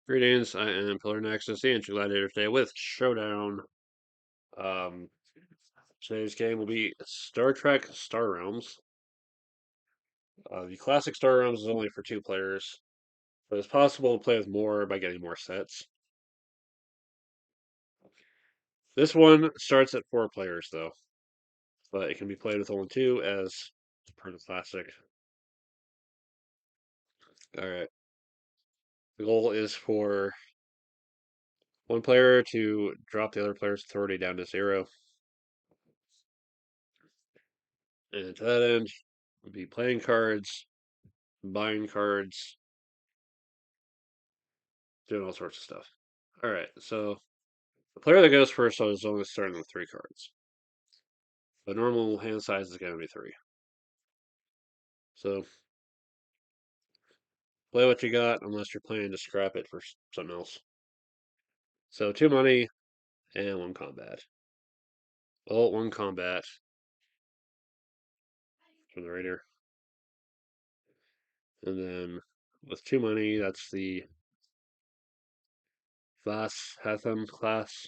Greetings, I am Pillar Nexus, the Ancient Gladiator today with Showdown. Um, Today's game will be Star Trek Star Realms. The classic Star Realms is only for 2 players, but it's possible to play with more by getting more sets. This one starts at 4 players, though, but it can be played with only 2 as per the classic. Alright, the goal is for one player to drop the other player's authority down to 0, and to that end, we'll be playing cards, buying cards, doing all sorts of stuff. All right, so the player that goes first is only starting with 3 cards. The normal hand size is going to be 3. So play what you got, unless you're planning to scrap it for something else. So 2 money and 1 combat. Well, 1 combat from the raider, and then with 2 money, that's the Vas Hatham class.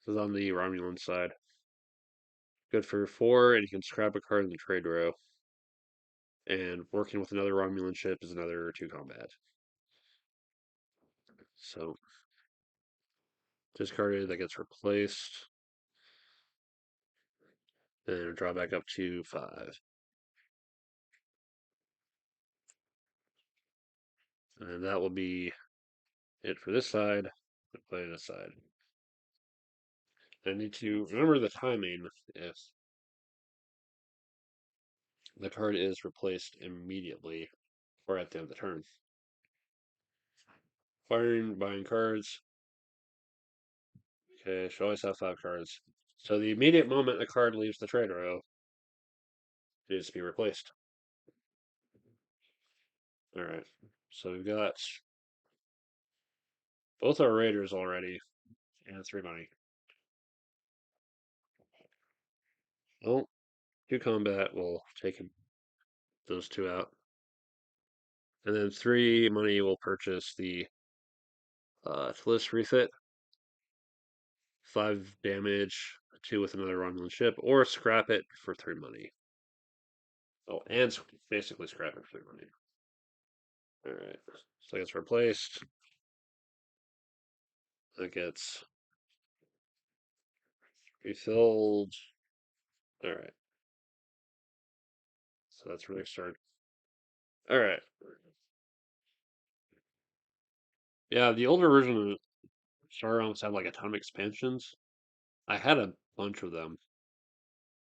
This is on the Romulan side. Good for 4, and you can scrap a card in the trade row. And working with another Romulan ship is another 2 combat. So discarded, that gets replaced. And draw back up to 5. And that will be it for this side. I'll play this side. I need to remember the timing if the card is replaced immediately or at the end of the turn. Firing, buying cards. Okay, should always have 5 cards. So the immediate moment a card leaves the trade row, it needs to be replaced. Alright, so we've got both our raiders already and 3 money. Well, 2 combat will take those 2 out. And then 3 money will purchase the Tlis refit. 5 damage, 2 with another Romulan ship, or scrap it for 3 money. Oh, and basically scrap it for 3 money. Alright, so it gets replaced. That gets refilled. Alright, so that's where they start. Alright. Yeah, the older version of Star Realms had like a ton of expansions. I had a bunch of them.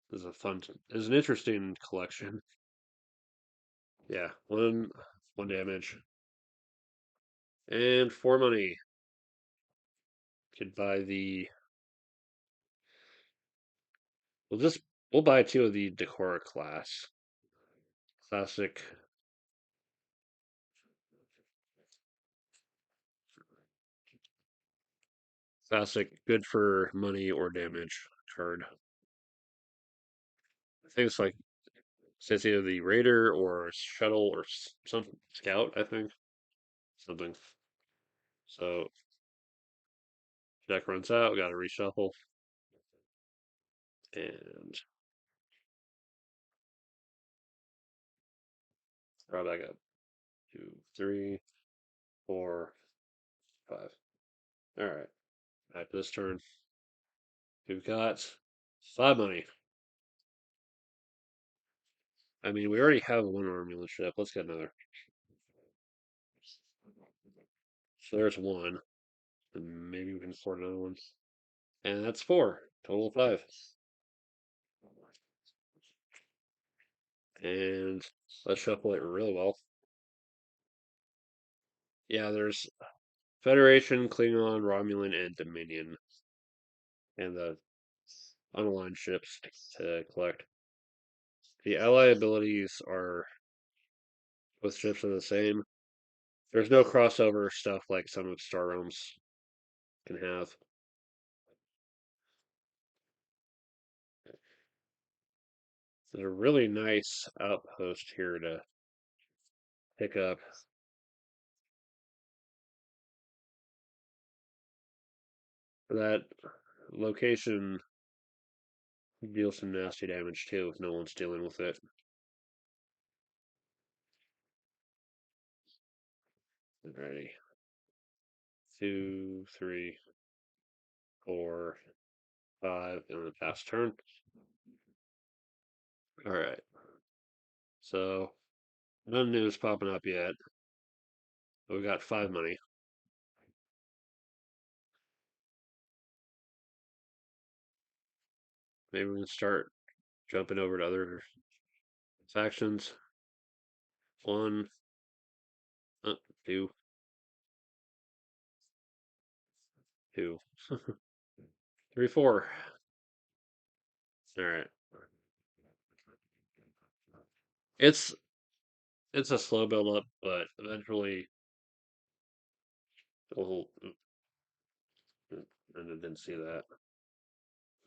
It was it was an interesting collection. Yeah, one damage. And 4 money. Could buy the we'll buy 2 of the Decora class. Classic. Classic, good for money or damage card. I think it's like it's either the Raider or Shuttle or some Scout, I think. Something. So deck runs out, gotta reshuffle. And draw back up. 2, 3, 4, 5. Alright. Back to this turn. We've got 5 money. I mean, we already have 1 Romulan ship. Let's get another. So there's 1. And maybe we can afford another one. And that's 4. Total of 5. And let's shuffle it really well. Yeah, there's Federation, Klingon, Romulan, and Dominion. And the unaligned ships to collect. The ally abilities are both ships are the same. There's no crossover stuff like some of Star Realms can have. There's a really nice outpost here to pick up. That location deals some nasty damage too if no one's dealing with it. Alrighty. 2, 3, 4, 5, and then pass turn. Alright. So none new is popping up yet. But we got 5 money. Maybe we can start jumping over to other factions. 1, 2, 2, 3, 4. Alright. It's it's a slow build up, but eventually we'll and I didn't see that.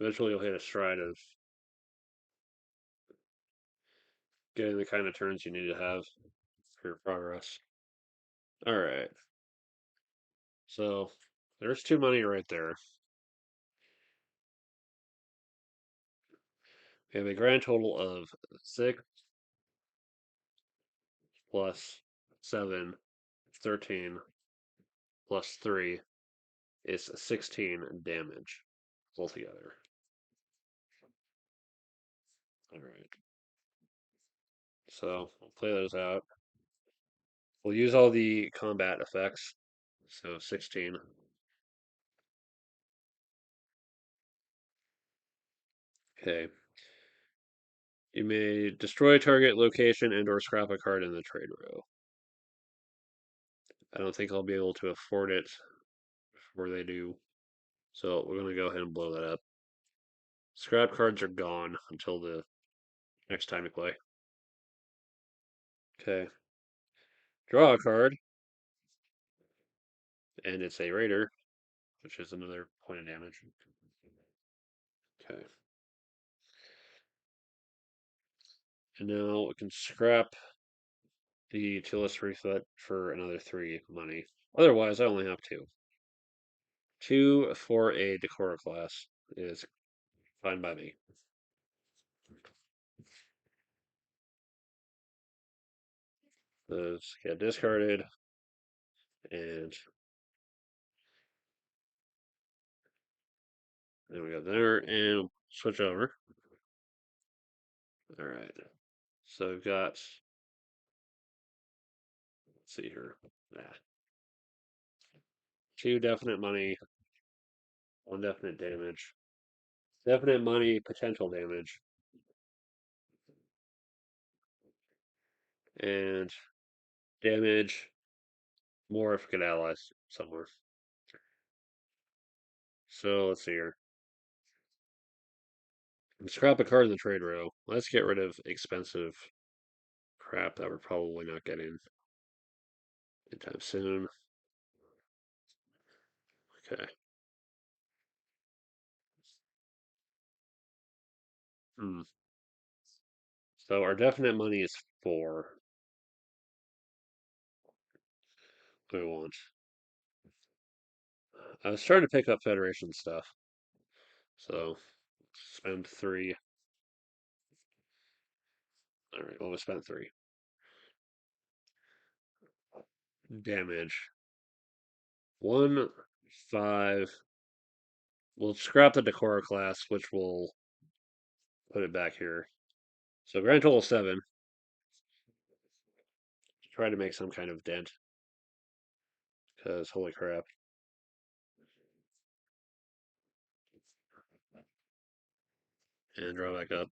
Eventually you'll hit a stride of getting the kind of turns you need to have for your progress. Alright. So there's 2 money right there. We have a grand total of 6 plus 7, 13 plus 3 is 16 damage altogether. Alright. So we'll play those out. We'll use all the combat effects. So 16. Okay. You may destroy a target location and or scrap a card in the trade row. I don't think I'll be able to afford it before they do. So we're going to go ahead and blow that up. Scrap cards are gone until the next time you play. Okay. Draw a card. And it's a raider, which is another point of damage. Okay. And now we can scrap the utility refit for another 3 money. Otherwise, I only have 2. 2 for a Decora class is fine by me. Those get discarded, and then we go there, and switch over. All right. So we've got, let's see here. 2 definite money, 1 definite damage. Definite money, potential damage. And damage more if we get allies somewhere. So let's see here. Scrap a card in the trade row. Let's get rid of expensive crap that we're probably not getting anytime soon. Okay. Hmm. So our definite money is 4. What do we want? I was trying to pick up Federation stuff. So spend 3. Alright, well we spent 3. Damage. 1, 5. We'll scrap the Decora class, which will put it back here. So grand total 7. Try to make some kind of dent. Because holy crap. And draw back up.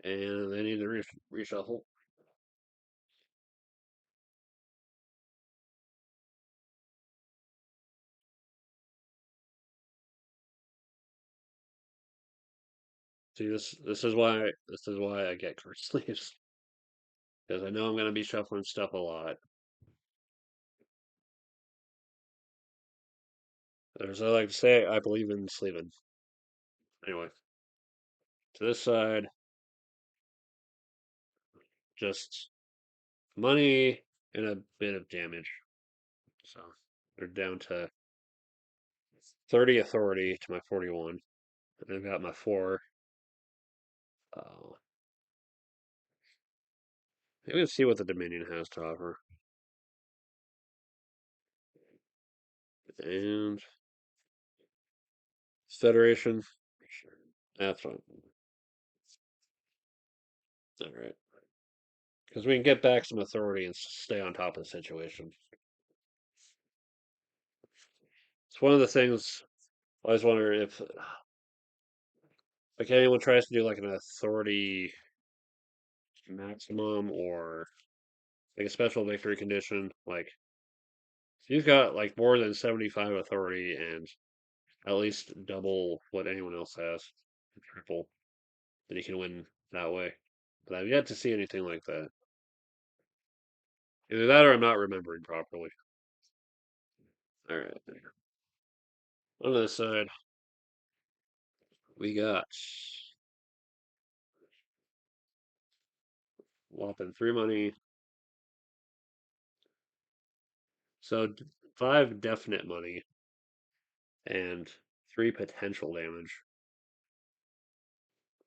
And they need to reshuffle. See, this is why I get card sleeves because I know I'm gonna be shuffling stuff a lot. As I like to say, I believe in sleeving. Anyway, to this side, just money and a bit of damage. So they're down to 30 authority to my 41. And I've got my 4. Uh, Maybe let's see what the Dominion has to offer. And Federation. Sure. That's fine. All right. Because we can get back some authority and stay on top of the situation. It's one of the things I always wonder if like anyone tries to do like an authority maximum or like a special victory condition, like if you've got like more than 75 authority and at least double what anyone else has, triple, then you can win that way. But I've yet to see anything like that. Either that or I'm not remembering properly. All right. On this side, we got whopping 3 money. So 5 definite money and 3 potential damage.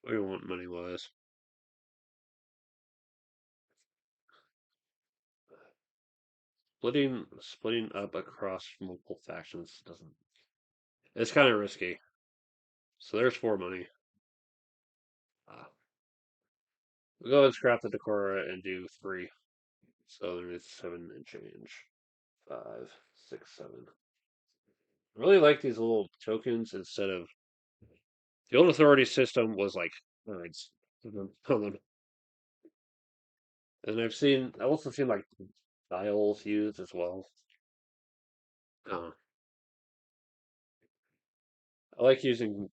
What do you want money wise? Splitting up across multiple factions doesn't. It's kind of risky. So there's 4 money. We'll go ahead and scrap the Decora and do 3. So there's 7 and change. 5, 6, 7. I really like these little tokens instead of the old authority system was like cards on them. And I've also seen like dials used as well. Uh, I like using,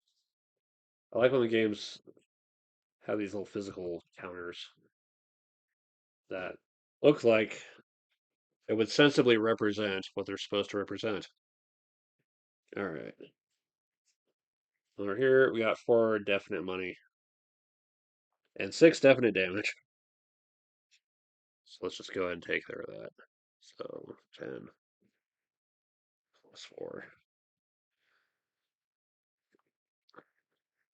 I like when the games have these little physical counters that look like it would sensibly represent what they're supposed to represent. All right. Over here, we got 4 definite money and 6 definite damage. So let's just go ahead and take care of that. So 10 plus 4.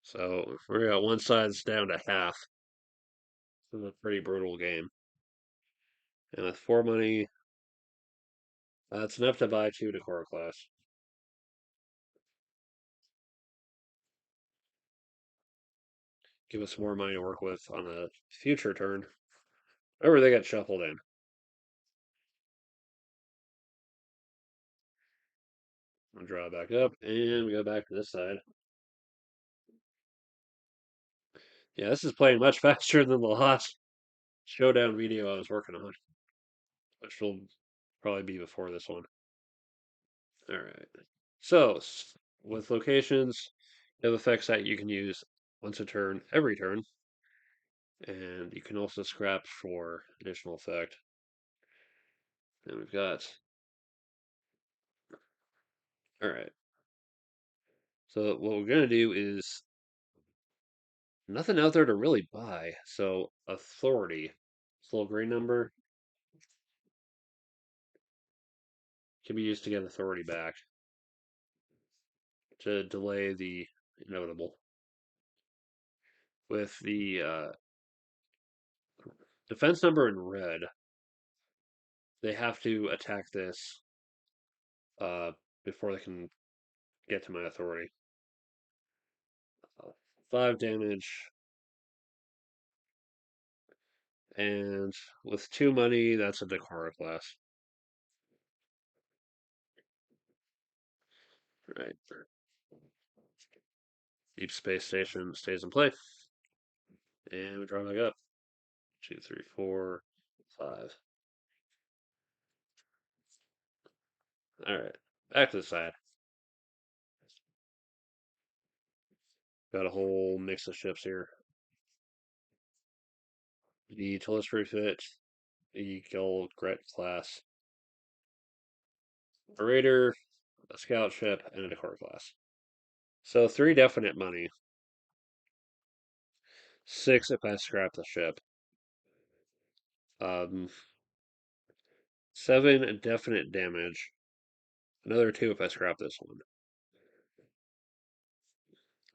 So we're at one side's down to half. This is a pretty brutal game. And with 4 money, that's enough to buy 2 Decor class. Give us more money to work with on a future turn. Remember, they got shuffled in. I'll draw it back up, and we go back to this side. Yeah, this is playing much faster than the last Showdown video I was working on, which will probably be before this one. All right. So, with locations, you have effects that you can use once a turn, every turn, and you can also scrap for additional effect. And we've got, all right. So what we're gonna do is nothing out there to really buy. So authority, this little green number can be used to get authority back to delay the inevitable. With the defense number in red, they have to attack this uh, before they can get to my authority. 5 damage, and with 2 money, that's a Dakara class. Right. Deep Space Station stays in play. And we draw back up. 2, 3, 4, 5. Alright. Back to the side. Got a whole mix of ships here. The Telescope Fit, the Gold Gret class, a Raider, a Scout ship, and a Decor class. So 3 definite money. 6 if I scrap the ship. 7 definite damage. Another 2 if I scrap this one.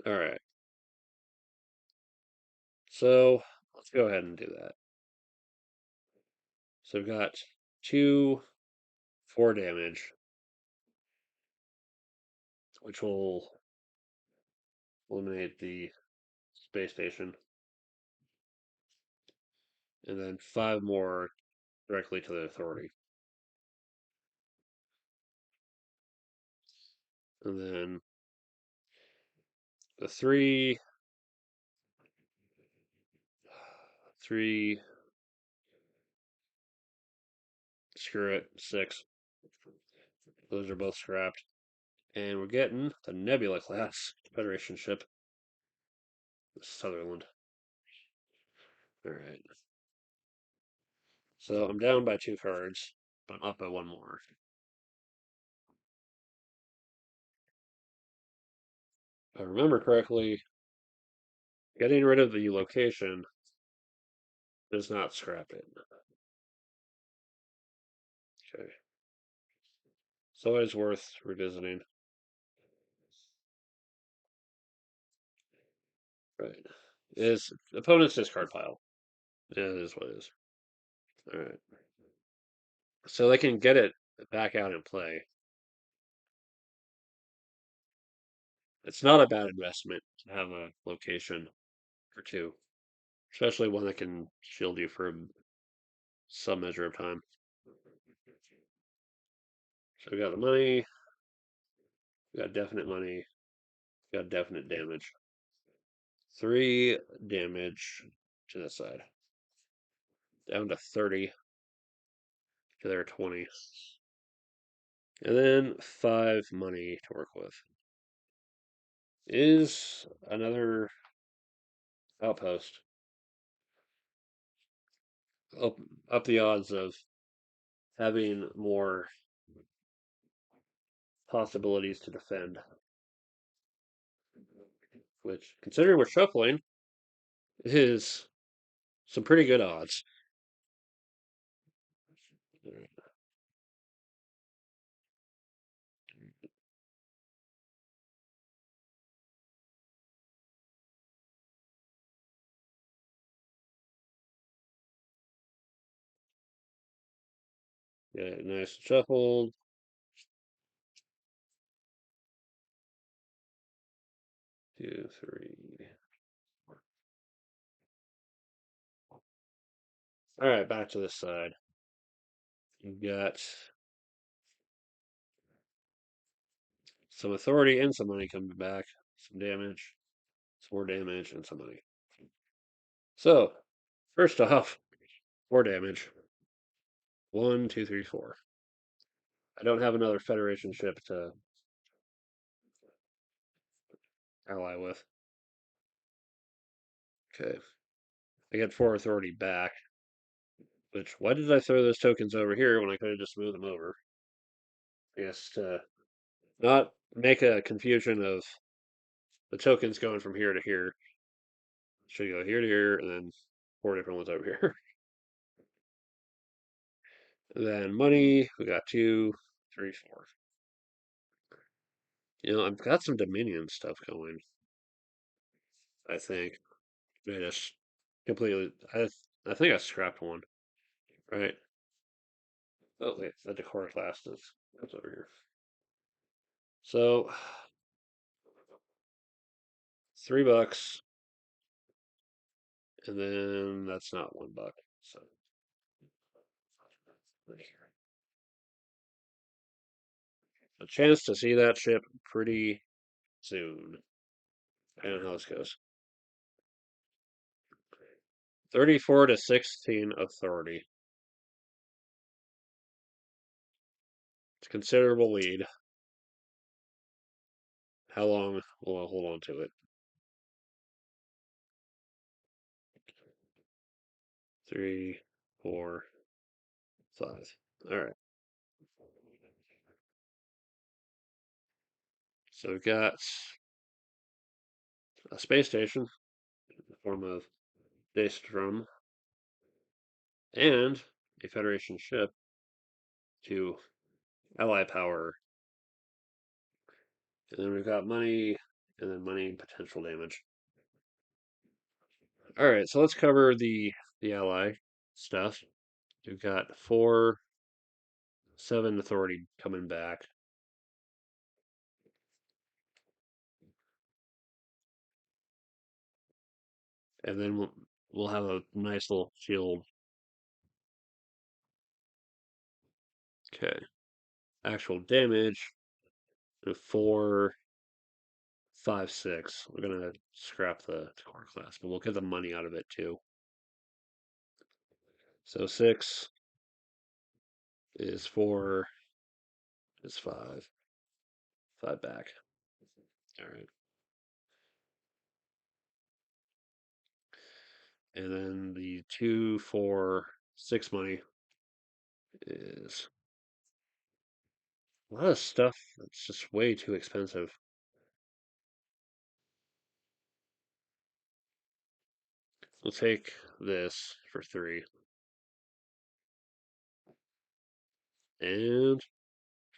All right. So let's go ahead and do that. So we've got 2 4 damage, which will eliminate the space station, and then 5 more directly to the authority. And then the three, screw it, 6. Those are both scrapped. And we're getting the Nebula class Federation ship, Sutherland. All right. So I'm down by 2 cards, but I'm up by 1 more. If I remember correctly, getting rid of the location does not scrap it. Okay. So it's worth revisiting. Right. Is opponent's discard pile. It is what it is. All right. So they can get it back out and play. It's not a bad investment to have a location or two, especially one that can shield you for some measure of time. So we got the money, we got definite money, we got definite damage. 3 damage to this side. Down to 30 to their 20. And then 5 money to work with. Is another outpost. Up, up the odds of having more possibilities to defend. Which, considering we're shuffling, is some pretty good odds. Yeah, nice shuffled. 2, 3. All right, back to this side. You've got some authority and some money coming back. Some damage, some more damage, and some money. So, first off, 4 damage. 1, 2, 3, 4. I don't have another Federation ship to ally with. Okay. I get 4 authority back. Which, why did I throw those tokens over here when I could have just moved them over? I guess to not make a confusion of the tokens going from here to here. Should go here to here, and then 4 different ones over here. And then money, we got 2, 3, 4. I've got some Dominion stuff going. I think I just completely. I think I scrapped one. Right. Oh wait, the decor class is that's over here. So $3, and then that's not $1. So a chance to see that ship pretty soon. I don't know how this goes. 34 to 16 authority. It's a considerable lead. How long will I hold on to it? 3, 4, 5. All right. So we've got a space station in the form of Daystrom and a Federation ship to ally power. And then we've got money and then money and potential damage. All right, so let's cover the ally stuff. We've got 4/7 authority coming back. And then we'll have a nice little shield. Okay. Actual damage 4/5/6. We're gonna scrap the core class, but we'll get the money out of it too. So 6 is 4 is 5. 5 back. All right. And then the 2/4/6 money is a lot of stuff that's just way too expensive. We'll take this for 3. And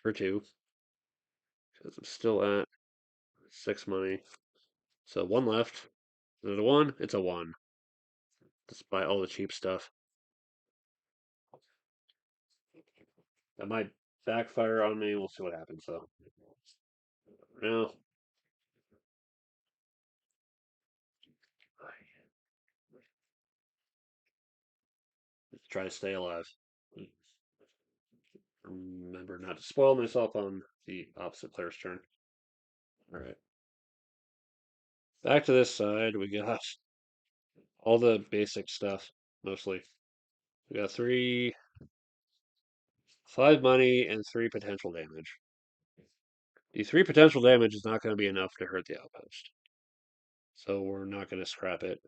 for 2. Because I'm still at 6 money. So 1 left. Is it a 1? It's a 1. Despite all the cheap stuff. That might backfire on me. We'll see what happens, though. No. Let's try to stay alive. Remember not to spoil myself on the opposite player's turn. Alright. Back to this side, we got all the basic stuff, mostly. We got 5 money, and 3 potential damage. The 3 potential damage is not going to be enough to hurt the outpost. So we're not going to scrap it.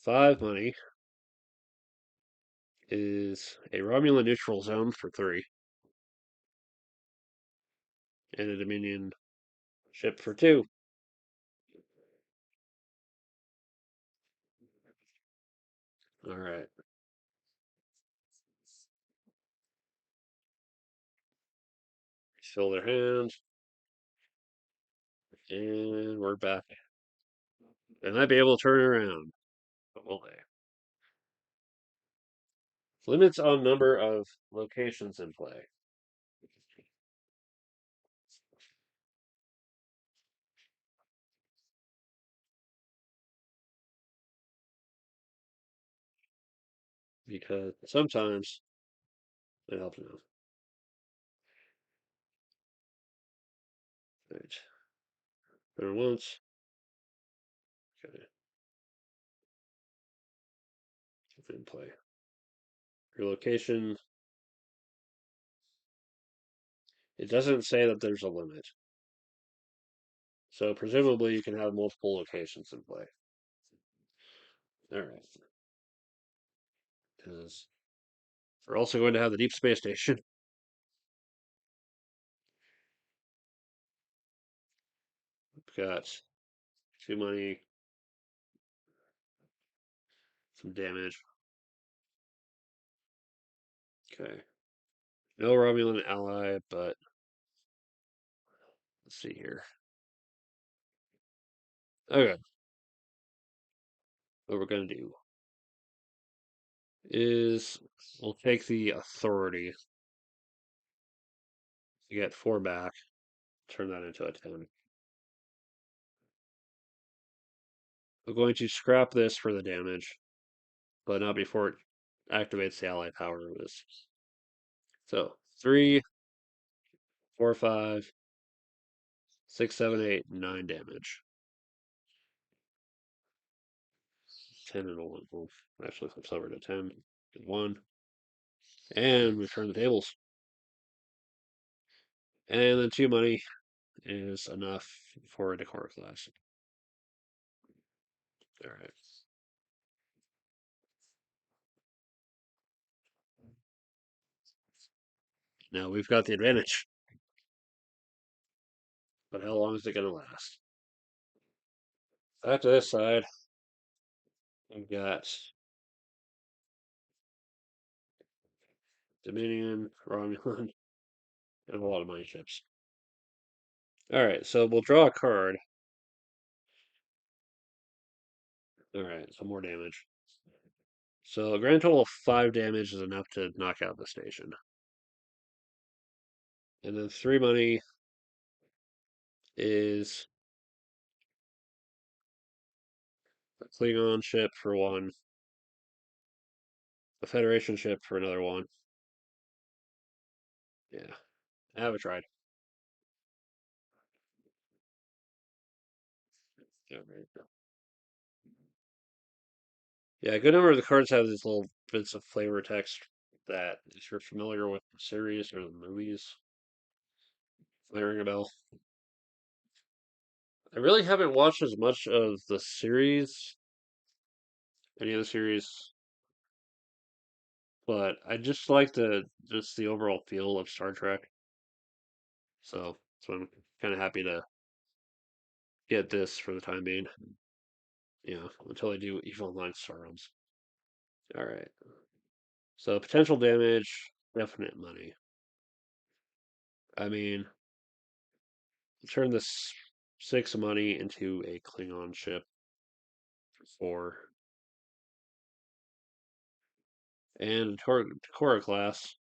5 money is a Romulan neutral zone for 3. And a Dominion ship for 2. Alright. Fill their hand. And we're back. They might be able to turn around. But will they? Limits on number of locations in play. Because sometimes it helps enough. Right. Turn once. Okay. In play. Your location. It doesn't say that there's a limit. So presumably you can have multiple locations in play. Alright. Because we're also going to have the deep space station. We've got 2 money, some damage. Okay. No Romulan ally, but let's see here. Okay. What we're going to do is we'll take the authority to get 4 back, turn that into a 10. We're going to scrap this for the damage, but not before it activates the ally power of this. So 3, 4, 5, 6, 7, 8, 9 damage. 10 and a 1. Well, actually flips over to 10. 1. And we turn the tables. And then 2 money is enough for a decor class. Alright. Now we've got the advantage. But how long is it going to last? Back to this side, we've got Dominion, Romulan, and a lot of mine ships. Alright, so we'll draw a card. Alright, some more damage. So a grand total of 5 damage is enough to knock out the station. And then 3 money is a Klingon ship for 1, a Federation ship for another 1. Yeah, have a tried. Alright. Yeah, a good number of the cards have these little bits of flavor text that, if you're familiar with the series or the movies, might ring a bell. I really haven't watched as much of the series, any of the series, but I just like the overall feel of Star Trek. So I'm kind of happy to get this for the time being. Until I do Evil Online Star Realms. All right. So potential damage, definite money. I mean, turn this 6 money into a Klingon ship for 4, and Tora class,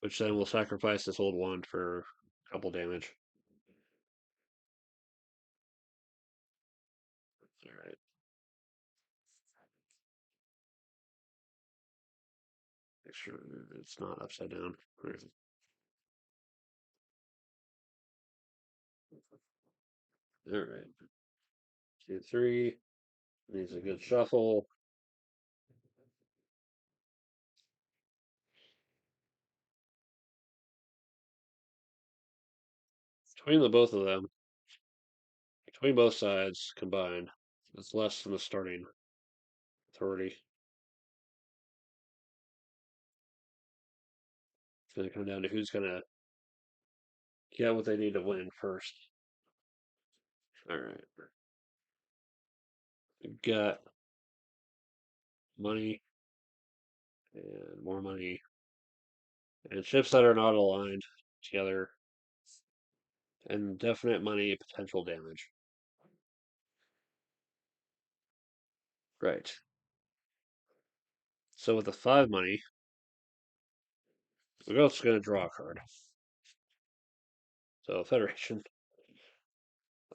which then will sacrifice this old one for a couple damage. All right. Make sure it's not upside down. All right. 2, 3. Needs a good shuffle. Between the both of them, between both sides combined, it's less than the starting authority. It's going to come down to who's going to get what they need to win first. All right. We've got money and more money and ships that are not aligned together and definite money potential damage. Right. So with the 5 money, we're also going to draw a card. So Federation.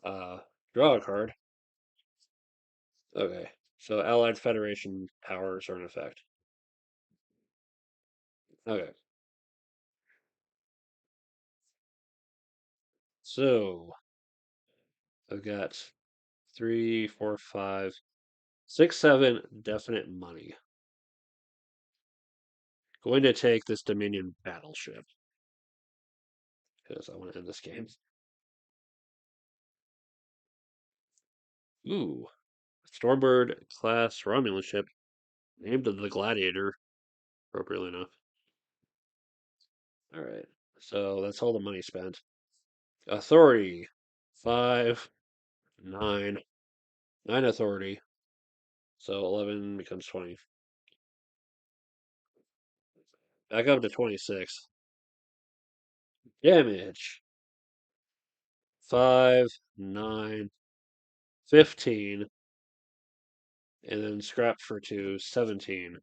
Uh, Draw a card. Okay. So Allied Federation powers are in effect. Okay. So I've got 3, 4, 5, 6, 7 definite money. Going to take this Dominion battleship because I want to end this game. Ooh, Stormbird class Romulan ship named the Gladiator, appropriately enough. All right, so that's all the money spent. Authority 5, 9, 9 authority. So 11 becomes 20. Back up to 26. Damage 5, 9, 15, and then scrap for 2, 17.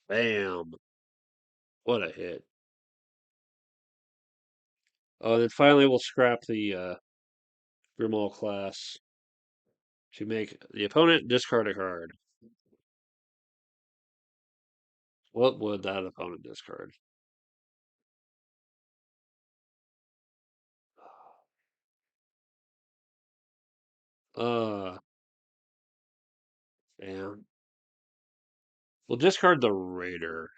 Bam! What a hit. Oh, and then finally we'll scrap the Grimmauld class to make the opponent discard a card. What would that opponent discard? Uh, Damn. We'll discard the Raider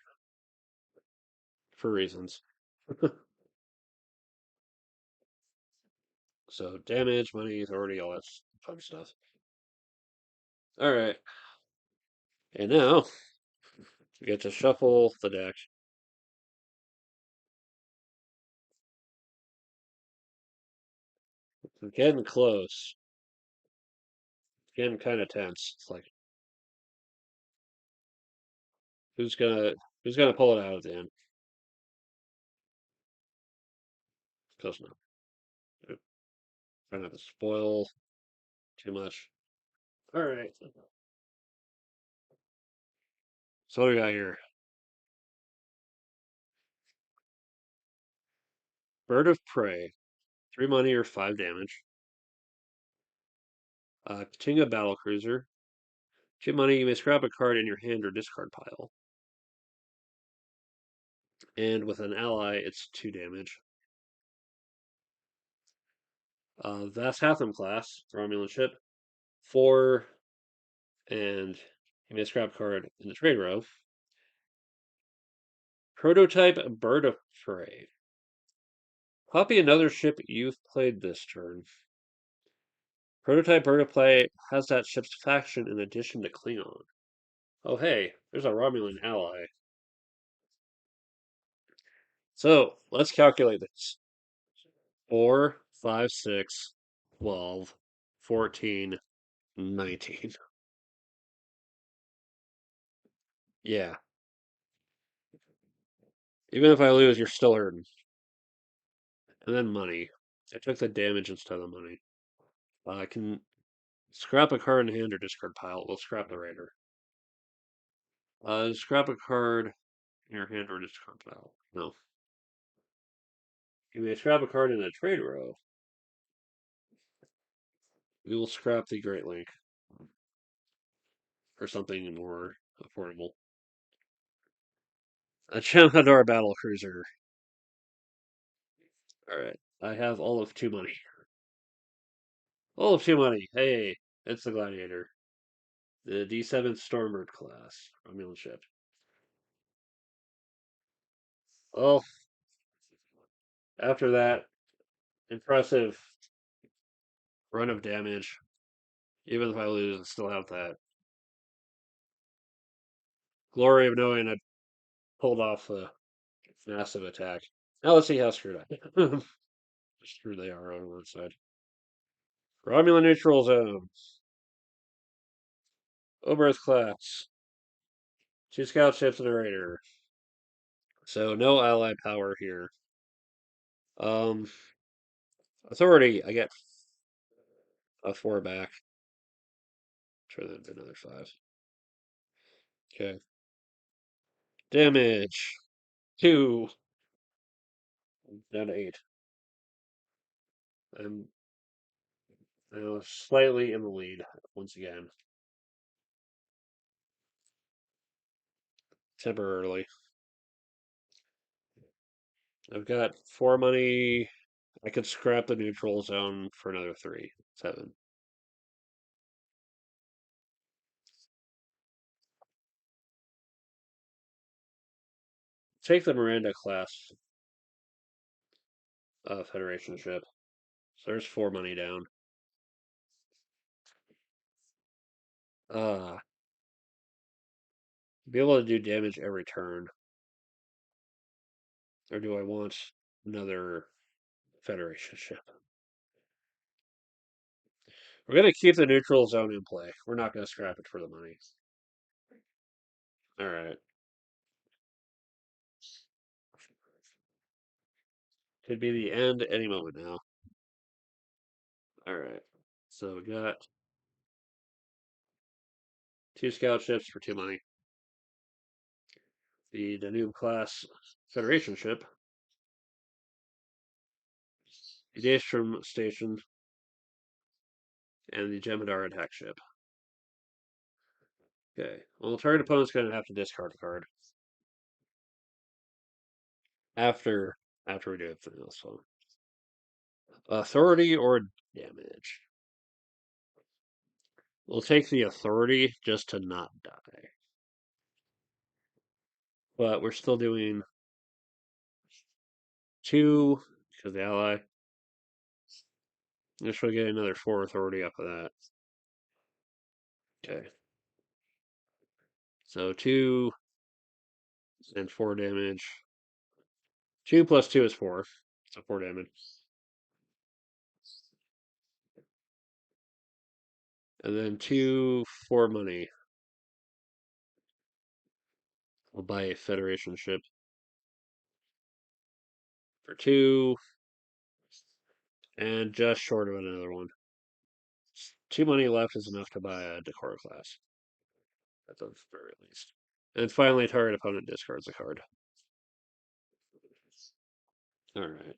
for reasons. So damage, money, authority, all that fun stuff. All right, and now we get to shuffle the deck. We're getting close. It's getting kind of tense. It's like who's gonna who's gonna pull it out at the end? Close enough. Trying not to spoil too much. All right. So what do we got here? Bird of Prey. 3 money or 5 damage. Katinga Battle Cruiser. 2 money, you may scrap a card in your hand or discard pile. And with an ally, it's 2 damage. Vast Hatham class, Romulan ship. 4, and you may scrap a card in the trade row. Prototype Bird of Prey. Copy another ship you've played this turn. Prototype Bird of Prey has that ship's faction in addition to Klingon. Oh hey, there's a Romulan ally. So let's calculate this. 4, 5, 6, 12, 14, 19. Yeah. Even if I lose, you're still hurting. And then money. I took the damage instead of money. I can scrap a card in hand or discard pile. We'll scrap the Raider. Scrap a card in your hand or discard pile. No. You may scrap a card in a trade row. We will scrap the Great Link for something more affordable. A Chamador Battle Cruiser. Alright. I have all of 2 money. All of 2 money. Hey, it's the Gladiator. The D7 Stormbird class. Romulan ship. Well, after that impressive run of damage, even if I lose, I still have that glory of knowing I pulled off a massive attack. Now let's see how screwed I am. Screwed they are on one side. Romulan neutral zone. Oberth class. 2 scout ships and a raider. So no ally power here. Um, authority. I get a 4 back. Try that another 5. Okay. Damage. 2. Down to 8. I'm now slightly in the lead once again. Temporarily. I've got 4 money. I could scrap the neutral zone for another 3. 7. Take the Miranda class Federation ship. So there's 4 money down. Uh, be able to do damage every turn. Or do I want another Federation ship? We're going to keep the neutral zone in play. We're not going to scrap it for the money. Alright. Could be the end any moment now. Alright. So we got 2 scout ships for 2 money. The Danube class Federation ship. The Daystrom station. And the Jem'Hadar attack ship. Okay. Well, target opponent's going to have to discard a card. After we do everything else. So. Authority or damage? We'll take the authority just to not die. But we're still doing 2 because the ally. This will get another 4 authority off of that. Okay. So 2 and 4 damage. 2 plus 2 is 4. So 4 damage. And then 2 4 money. We'll buy a Federation ship for 2. And just short of another one. 2 money left is enough to buy a Decor class, at the very least. And finally, target opponent discards a card. Alright.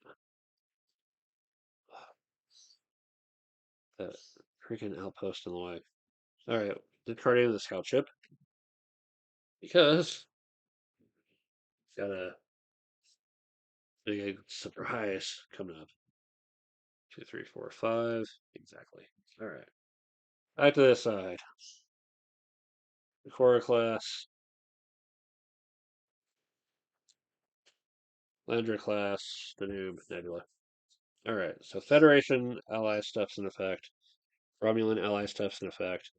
That freaking outpost in the way. Alright, discarding the scout ship. Because got a big surprise coming up. 2, 3, 4, 5. Exactly. Alright. Back to this side. Decor class. Landra class. Danube. Nebula. Alright, so Federation ally stuff's in effect. Romulan ally stuff's in effect.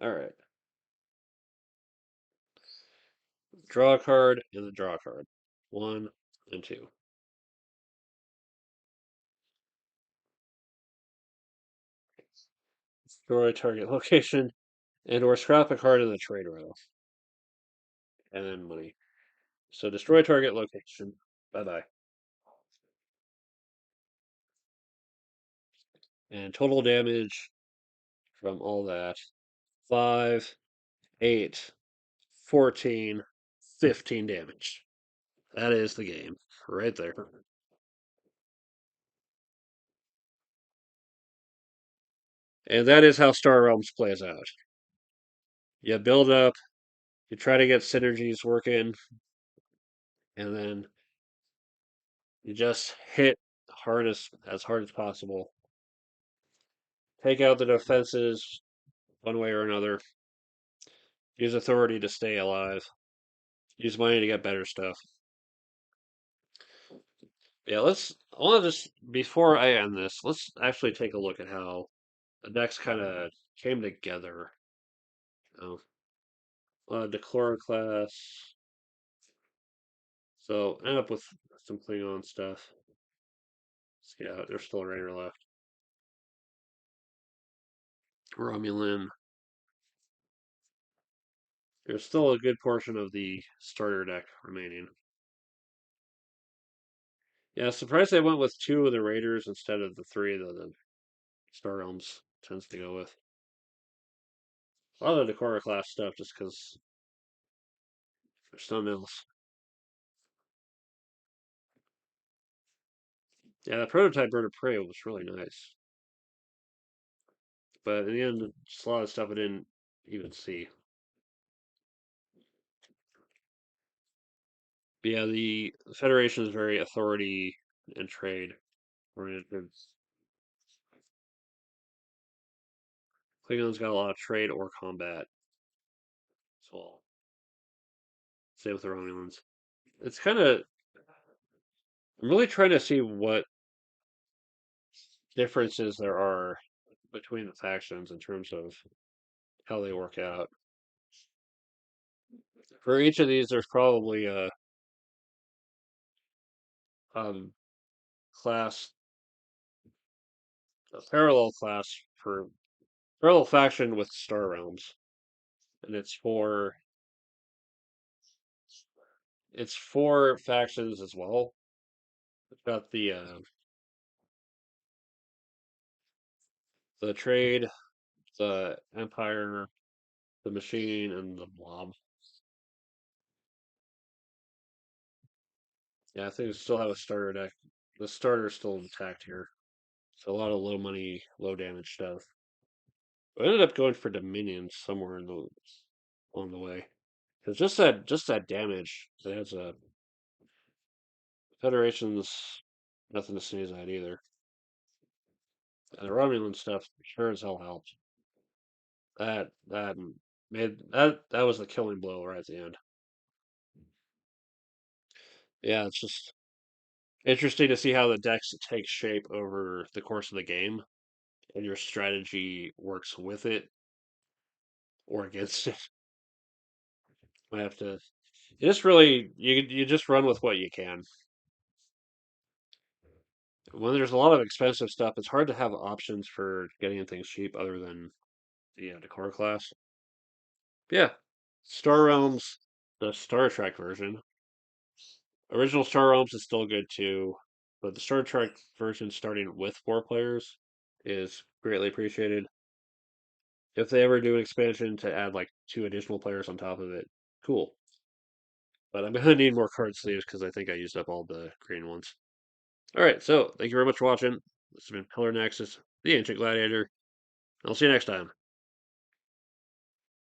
Alright. Draw a card and then draw a card. 1 and 2. Destroy target location and or scrap a card in the trade row. And then money. So destroy target location. Bye bye. And total damage from all that 5, 8, 14, 15 damage. That is the game right there. And that is how Star Realms plays out. You build up, you try to get synergies working, and then you just hit as hard as possible. Take out the defenses one way or another. Use authority to stay alive. Use money to get better stuff. Yeah, I want to just, before I end this, let's actually take a look at how the decks kind of came together. Oh, Declare class. So, end up with some Klingon stuff. Yeah, there's still a Raider left. Romulan. There's still a good portion of the starter deck remaining. Yeah, surprised they went with 2 of the Raiders instead of the 3 that the Star Realms tends to go with. A lot of Decora class stuff just because there's something else. Yeah, the prototype Bird of Prey was really nice. But in the end, just a lot of stuff I didn't even see. But yeah, the Federation is very authority and trade oriented. Klingons got a lot of trade or combat. So same with the Romulans. It's kind of I'm really trying to see what differences there are between the factions in terms of how they work out. For each of these, there's probably a um, class, a parallel class for parallel faction with Star Realms, and it's four factions as well. It's got the trade, the Empire, the Machine, and the Blob. Yeah, I think we still have a starter deck. The starter's still intact here. So a lot of low money, low damage stuff. I ended up going for Dominion somewhere along the way. Because just that damage, it has a Federation's nothing to sneeze at either. And the Romulan stuff sure as hell helped. That made that was the killing blow right at the end. Yeah, it's just interesting to see how the decks take shape over the course of the game, and your strategy works with it or against it. I have to. You just really you just run with what you can. When there's a lot of expensive stuff, it's hard to have options for getting things cheap other than the decor class. Yeah, Star Realms, the Star Trek version. Original Star Realms is still good too, but the Star Trek version starting with 4 players is greatly appreciated. If they ever do an expansion to add like two additional players on top of it, cool. But I'm gonna need more card sleeves because I think I used up all the green ones. All right, so thank you very much for watching. This has been Color Nexus, the Ancient Gladiator. I'll see you next time.